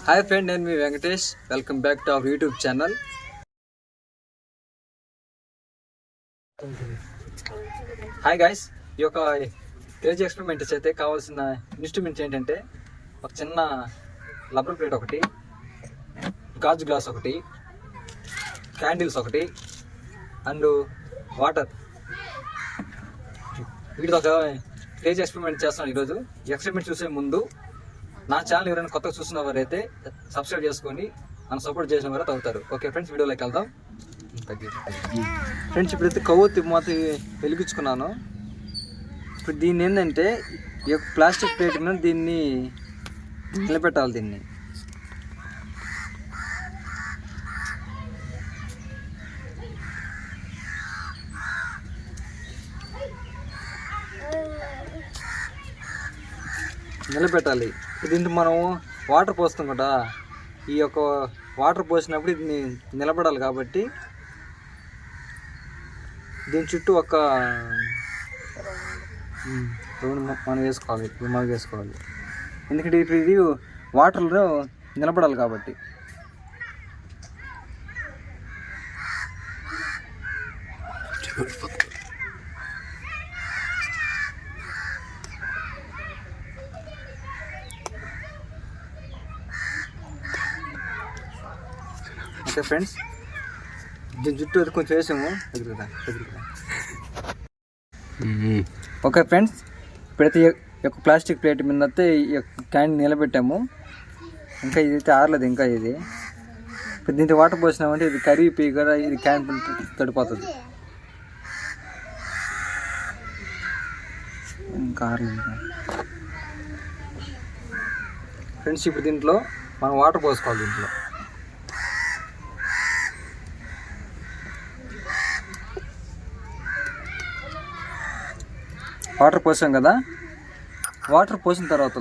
Hi friend, నేను మీ Venkatesh. Welcome back to our YouTube channel. Hi guys, ఈ యొక్క క్రేజీ ఎక్స్పెరిమెంట్స్ అయితే కావాల్సిన ఇన్స్ట్రుమెంట్స్ ఏంటంటే ఒక చిన్న రబ్బర్ ప్లేట్ ఒకటి, గాజు గ్లాస్ ఒకటి, క్యాండిల్స్ ఒకటి అండ్ వాటర్. వీటితో ఒక క్రేజీ ఎక్స్పెరిమెంట్ చేస్తున్నాను ఈరోజు. ఈ ఎక్స్పెరిమెంట్ చూసే ముందు నా ఛానల్ ఎవరైనా కొత్తగా చూసిన వారైతే సబ్స్క్రైబ్ చేసుకొని నన్ను సపోర్ట్ చేసిన వారు అవుతారు. ఓకే ఫ్రెండ్స్, వీడియోలోకి వెళ్దాం. ఫ్రెండ్స్, ఇప్పుడైతే కొవ్వొత్తి మాత్రం వెలిగించుకున్నాను. ఇప్పుడు దీన్ని ఏంటంటే ఈ యొక్క ప్లాస్టిక్ ప్లేట్ మీద దీన్ని నిలబెట్టాలి. దీన్ని నిలబెట్టాలి. దీంట్లో మనం వాటర్ పోస్తాం కదా, ఈ యొక్క వాటర్ పోసినప్పుడు ఇది నిలబడాలి కాబట్టి దీని చుట్టూ ఒక మనం వేసుకోవాలి, మనం వేసుకోవాలి. ఎందుకంటే ఇప్పుడు ఇది వాటర్లో నిలబడాలి కాబట్టి. ఓకే ఫ్రెండ్స్, దీని చుట్టూ అది కొంచెం వేసాము. ఓకే ఫ్రెండ్స్, ఇప్పుడైతే ఈ యొక్క ప్లాస్టిక్ ప్లేట్ మీద అయితే ఈ యొక్క క్యాన్ నిలబెట్టాము. ఇంకా ఇదైతే ఆరలేదు. ఇంకా ఇది ఇప్పుడు దీంట్లో వాటర్ పోసినామంటే ఇది కరిగిపోయి కూడా ఇది క్యాన్ తడిపోతుంది. ఇంకా ఆరలేదు ఫ్రెండ్స్. ఇప్పుడు దీంట్లో మనం వాటర్ పోసుకోవాలి. దీంట్లో వాటర్ పోసాం కదా, వాటర్ పోసిన తర్వాత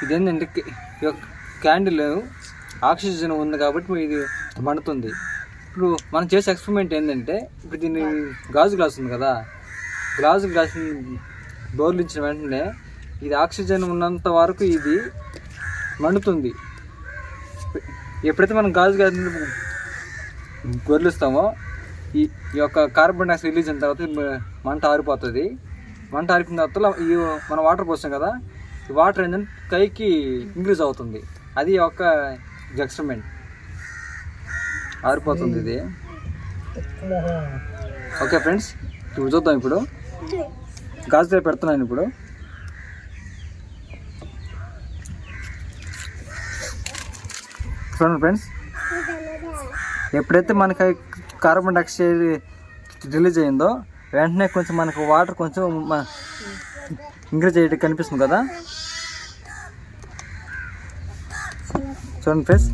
ఇదేంటంటే క్యాండిల్ ఆక్సిజన్ ఉంది కాబట్టి ఇది మండుతుంది. ఇప్పుడు మనం చేసే ఎక్స్పెరిమెంట్ ఏంటంటే, ఇప్పుడు దీన్ని గాజు గ్లాస్ ఉంది కదా, గాజు గ్లాస్ని బోర్లించిన వెంటనే ఇది ఆక్సిజన్ ఉన్నంత వరకు ఇది మండుతుంది. ఎప్పుడైతే మనం గాజు గ్లాస్ని బోర్లిస్తామో ఈ యొక్క కార్బన్ డైఆక్సైడ్ రిలీజ్ అయిన తర్వాత మంట ఆరిపోతుంది. మంట ఆరిపోయిన తర్వాత ఈ మనం వాటర్ పోస్తాం కదా, ఈ వాటర్ ఏంటంటే కైకి ఇంక్రీజ్ అవుతుంది. అది ఒక ఎక్స్పెరిమెంట్. ఆరిపోతుంది ఇది. ఓకే ఫ్రెండ్స్, ఇప్పుడు చూద్దాం. ఇప్పుడు గాజులో పెడుతున్నాను. ఇప్పుడు చూడండి ఫ్రెండ్స్, ఎప్పుడైతే మనకి కార్బన్ డైఆక్సైడ్ రిలీజ్ అయిందో వెంటనే కొంచెం మనకు వాటర్ కొంచెం ఇంక్రీజ్ అయ్యేది కనిపిస్తుంది కదా. చూడండి ఫ్రెండ్స్.